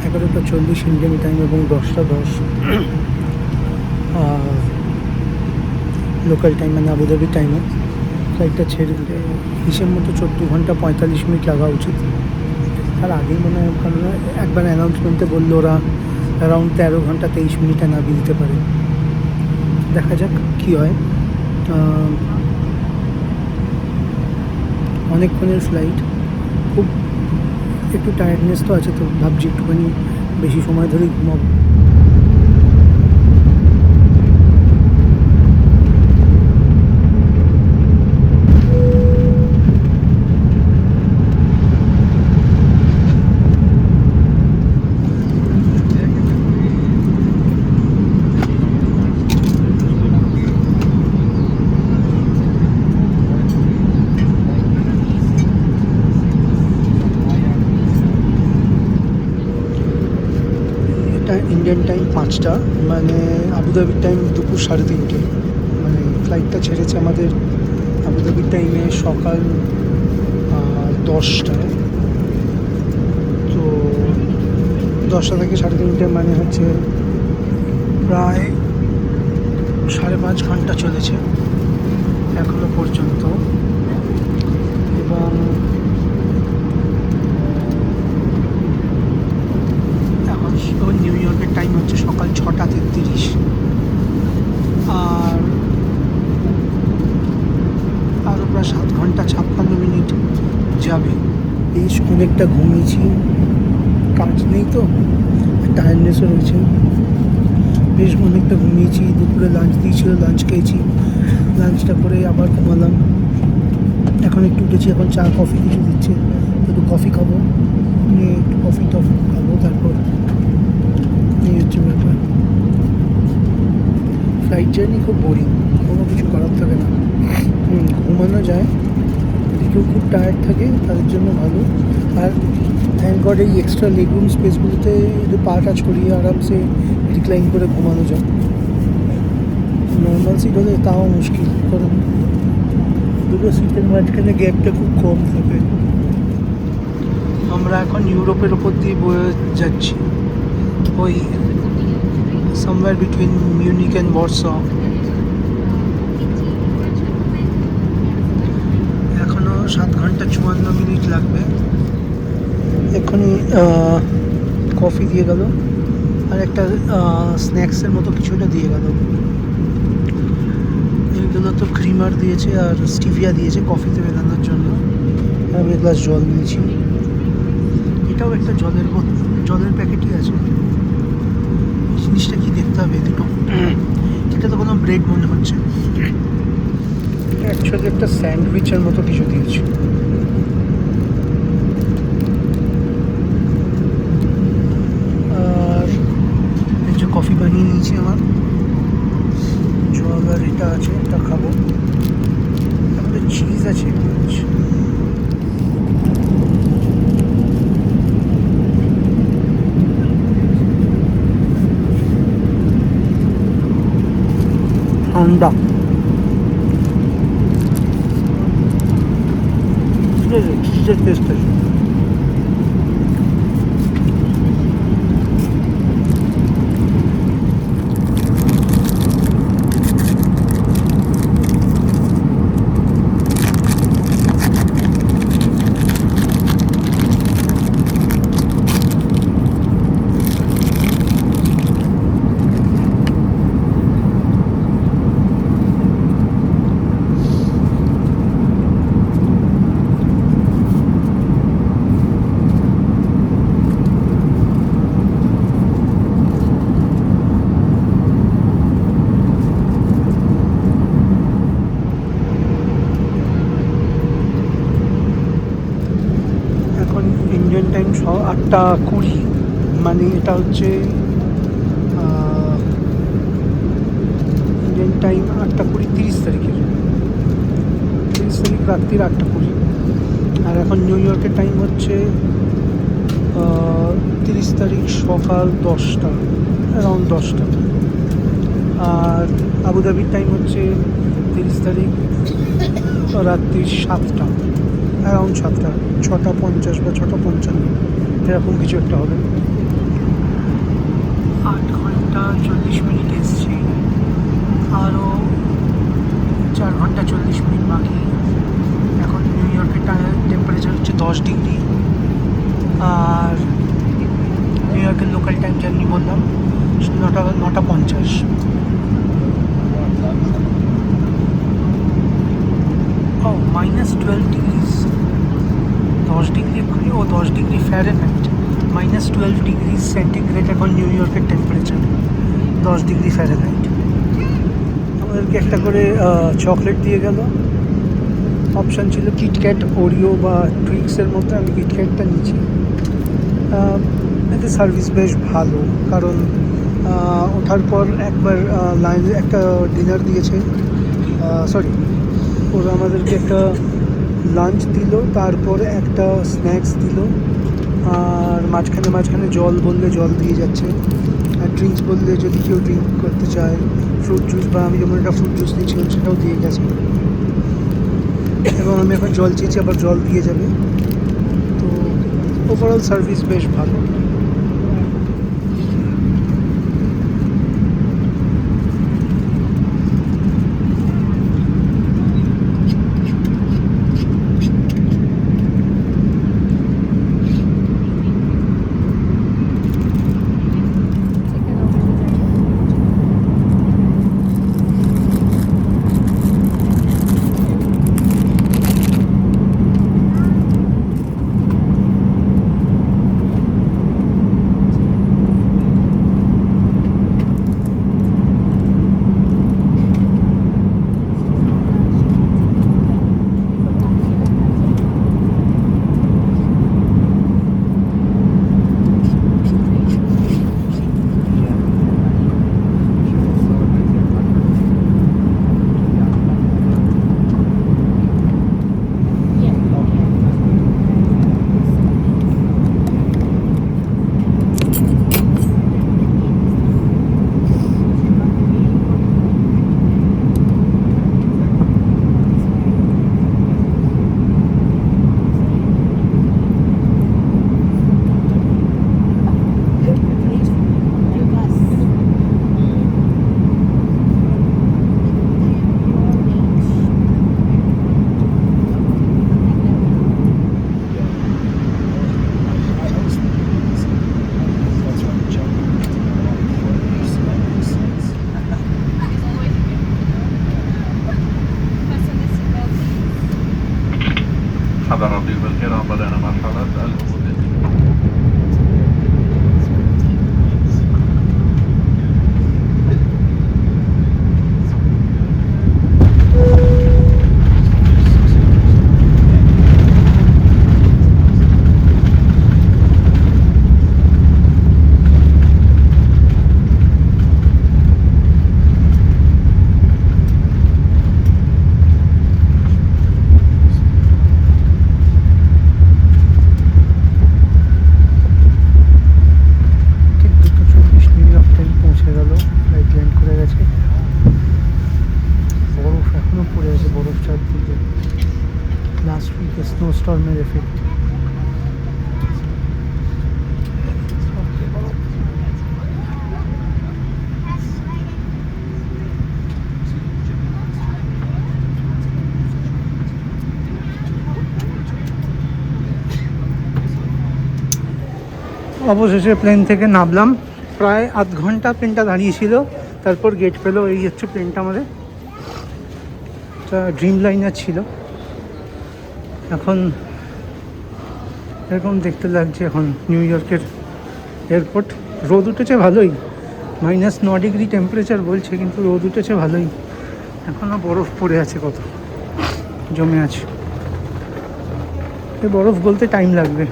11:40 ইন্ডিয়ান টাইম এবং 10:10 লোকাল টাইম, মানে আবুধাবি টাইমে। ফ্লাইটটা ছেড়ে দিলে হিসেব মতো 14 ঘন্টা 45 মিনিট লাগা উচিত। আর আগেই মনে হয়, কারণ একবার অ্যানাউন্সমেন্টে বললো ওরা অ্যারাউন্ড 13 ঘন্টা 23 মিনিটে নামিয়ে দিতে পারে। দেখা যাক কী হয়। অনেকক্ষণের ফ্লাইট, খুব একটু টায়ার্ডনেস তো আছে, তো ভাবছি একটুখানি বেশি সময় ধরেই ঘুমাবো। ইন্ডিয়ান টাইম 5টা, মানে আবুধাবির টাইম দুপুর 3:30। মানে ফ্লাইটটা ছেড়েছে আমাদের আবুধাবির টাইমে সকাল 10টায়। তো 10টা থেকে 3:30, মানে হচ্ছে প্রায় 5.5 ঘন্টা চলেছে এখনো পর্যন্ত। এবং নিউ ইয়র্কের টাইম হচ্ছে সকাল 6:33। আর আরও প্রায় 7 ঘন্টা 56 মিনিট যাবে। বেশ অনেকটা ঘুমিয়েছি, কাজ নেই তো, টায়ার্ডনেসও রয়েছে। বেশ অনেকটা ঘুমিয়েছি। দুপুরে লাঞ্চ দিয়েছিল, লাঞ্চ খেয়েছি। লাঞ্চটা করে আবার ঘুমালাম। এখন একটু উঠেছি, এখন চা কফি কিছু দিচ্ছে, একটু কফি খাবো, নিয়ে একটু কফি টফি খাবো। তারপর এই হচ্ছে ব্যাপার। ফ্লাইট জার্নি খুব বোরিং, কোনো কিছু করার থাকে না। ঘুমানো যায়, যদি কেউ খুব টায়ার্ড থাকে তাদের জন্য ভালো। আর থ্যাঙ্ক গড এই এক্সট্রা লেগরুম স্পেসগুলোতে একটু পা টাচ করিয়ে আরামসে রিক্লাইন করে ঘুমানো যায়। নর্মাল সিট হলে তাও মুশকিল, কারণ দুটো সিটের মাঝখানে গ্যাপটা খুব কম থাকে। আমরা এখন ইউরোপের ওপর দিয়ে বয়ে যাচ্ছি, ওই somewhere between Munich and Warsaw। এখনও 7 ঘন্টা 54 মিনিট লাগবে। এক্ষুনি কফি দিয়ে গেল, আর একটা স্ন্যাক্সের মতো কিছুটা দিয়ে গেল। এইগুলো তো ক্রিমার দিয়েছে আর স্টিভিয়া দিয়েছে কফিতে মেলানোর জন্য। আমি এক গ্লাস জল নিয়েছি। এটাও একটা জলের প্যাকেটই আছে। জিনিসটা কি দেখতে হবে দুটো। এটা তো কোনো ব্রেড মনে হচ্ছে। অ্যাকচুয়ালি একটা স্যান্ডউইচের মতো কিছু দিয়েছে। আর এই যে কফি বানিয়ে নিয়েছি আমার জগ, আর এটা আছে, এটা খাবো। আমাদের চিজ আছে, ঠান্ডা। ঠিক আছে, চিজের টেস্ট আছে। ইন্ডিয়ান টাইম 8:20, মানে এটা হচ্ছে ইন্ডিয়ান টাইম 8:20, 30 তারিখ রাত্রির 8:20। আর এখন নিউ ইয়র্কের টাইম হচ্ছে 30 তারিখ সকাল 10টা, অ্যারাউন্ড 10টা। আর আবুধাবির টাইম হচ্ছে 30 তারিখ রাত্রি 7টা, অ্যারাউন্ড 7টা, 6:50 বা 6:55 এরকম কিছু একটা হবে। 8 ঘন্টা 40 মিনিট এসছি, আরও 4 ঘন্টা 40 মিনিট বাকি। এখন নিউ ইয়র্কের টেম্পারেচার হচ্ছে 10 ডিগ্রি। আর নিউ ইয়র্কের লোকাল টাইম যেমনি বললাম 9:50। ও -12 ডিগ্রিজ, 10 ডিগ্রি এক্ষুনি, 10 ডিগ্রি ফ্যারেনহাইট, -12 ডিগ্রি সেন্টিগ্রেড এখন নিউ ইয়র্কের টেম্পারেচার, 10 ডিগ্রি ফ্যারেনহাইট। আমাদেরকে একটা করে চকলেট দিয়ে গেল। অপশান ছিল কিটক্যাট, ওরিও বা টুইক্সের মধ্যে। আমি কিটক্যাটটা নিয়েছি। এতে সার্ভিস বেশ ভালো, কারণ ওঠার পর একবার লাইনে একটা ডিনার দিয়েছে, সরি, ওরা আমাদেরকে একটা লাঞ্চ দিল, তারপরে একটা স্ন্যাক্স দিল, আর মাঝখানে জল বললে জল দিয়ে যাচ্ছে, আর ড্রিঙ্কস বললে যদি কেউ ড্রিঙ্ক করতে চায় ফ্রুট জুস, বা আমি যেমন একটা ফ্রুট জুস নিয়েছিলাম সেটাও দিয়ে গেছে। এবং আমি এখন জল চেয়েছি, আবার জল দিয়ে যাবে। তো ওভারঅল সার্ভিস বেশ ভালো। حضراتي الكرام، بدأنا مرحلة العبور. পড়ে আছে বরফ চারদিকে, লাস্ট উইকে স্নো স্টর্মের এফেক্ট। অবশেষে প্লেন থেকে নামলাম, প্রায় আধ ঘন্টা প্লেনটা দাঁড়িয়েছিল, তারপর গেট পেলো। এই হচ্ছে প্লেনটা আমাদের, ড্রিম লাইনার ছিল। এখন এরকম দেখতে লাগছে এখন নিউ ইয়র্কের এয়ারপোর্ট। রোদ উঠেছে ভালোই, -9 ডিগ্রি টেম্পারেচার বলছে, কিন্তু রোদ উঠেছে ভালোই। এখনও বরফ পড়ে আছে, কত জমে আছে। এই বরফ গলতে টাইম লাগবে।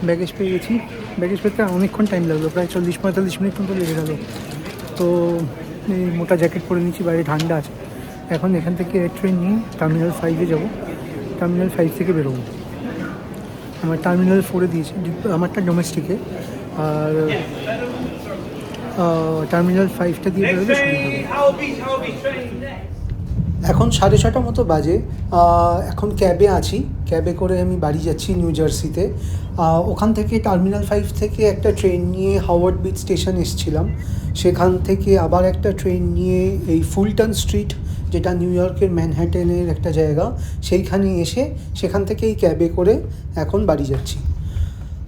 ব্যাগেজ পেয়ে গেছি। ব্যাগেজ পেতে অনেকক্ষণ টাইম লাগলো, প্রায় 40-45 মিনিট মতো লেগে গেল। তো এই মোটা জ্যাকেট পরে নিচ্ছি, বাইরে ঠান্ডা আছে। এখন এখান থেকে ট্রেন নিয়ে টার্মিনাল 5-এ যাবো। টার্মিনাল 5 থেকে বেরোবো। আমার টার্মিনাল 4-এ দিয়েছে, আমারটা ডোমেস্টিকে, আর টার্মিনাল 5টা দিয়ে বেরোলে সুবিধা হবে। এখন 6:30 মতো বাজে। এখন ক্যাবে আছি, ক্যাবে করে আমি বাড়ি যাচ্ছি নিউ জার্সিতে। ওখান থেকে টার্মিনাল 5 থেকে একটা ট্রেন নিয়ে হাওয়ার্ড বিচ স্টেশন এসেছিলাম। সেখান থেকে আবার একটা ট্রেন নিয়ে এই ফুলটন স্ট্রিট, যেটা নিউ ইয়র্কের ম্যানহাটনের একটা জায়গা, সেইখানে এসে সেখান থেকে এই ক্যাবে করে এখন বাড়ি যাচ্ছি।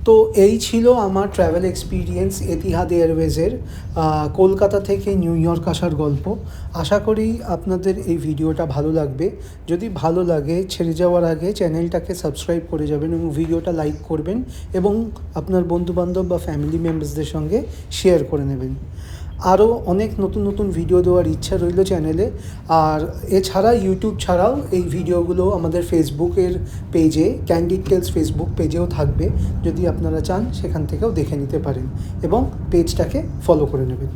তো এই ছিল আমার ট্রাভেল এক্সপিরিয়েন্স এতিহাদ এয়ারওয়েজের কলকাতা থেকে নিউ ইয়র্ক আসার গল্প। আশা করি আপনাদের এই ভিডিওটা ভালো লাগবে। যদি ভালো লাগে, ছেড়ে যাওয়ার আগে চ্যানেলটাকে সাবস্ক্রাইব করে যাবেন এবং ভিডিওটা লাইক করবেন এবং আপনার বন্ধুবান্ধব বা ফ্যামিলি মেম্বার্সদের সঙ্গে শেয়ার করে নেবেন। আরও অনেক নতুন নতুন ভিডিও দেওয়ার ইচ্ছা রইল চ্যানেলে। আর এছাড়া ইউটিউব ছাড়াও এই ভিডিওগুলো আমাদের ফেসবুকের পেজে, ক্যান্ডিড টেলস ফেসবুক পেজেও থাকবে। যদি আপনারা চান সেখান থেকেও দেখে নিতে পারেন এবং পেজটাকে ফলো করে নেবেন।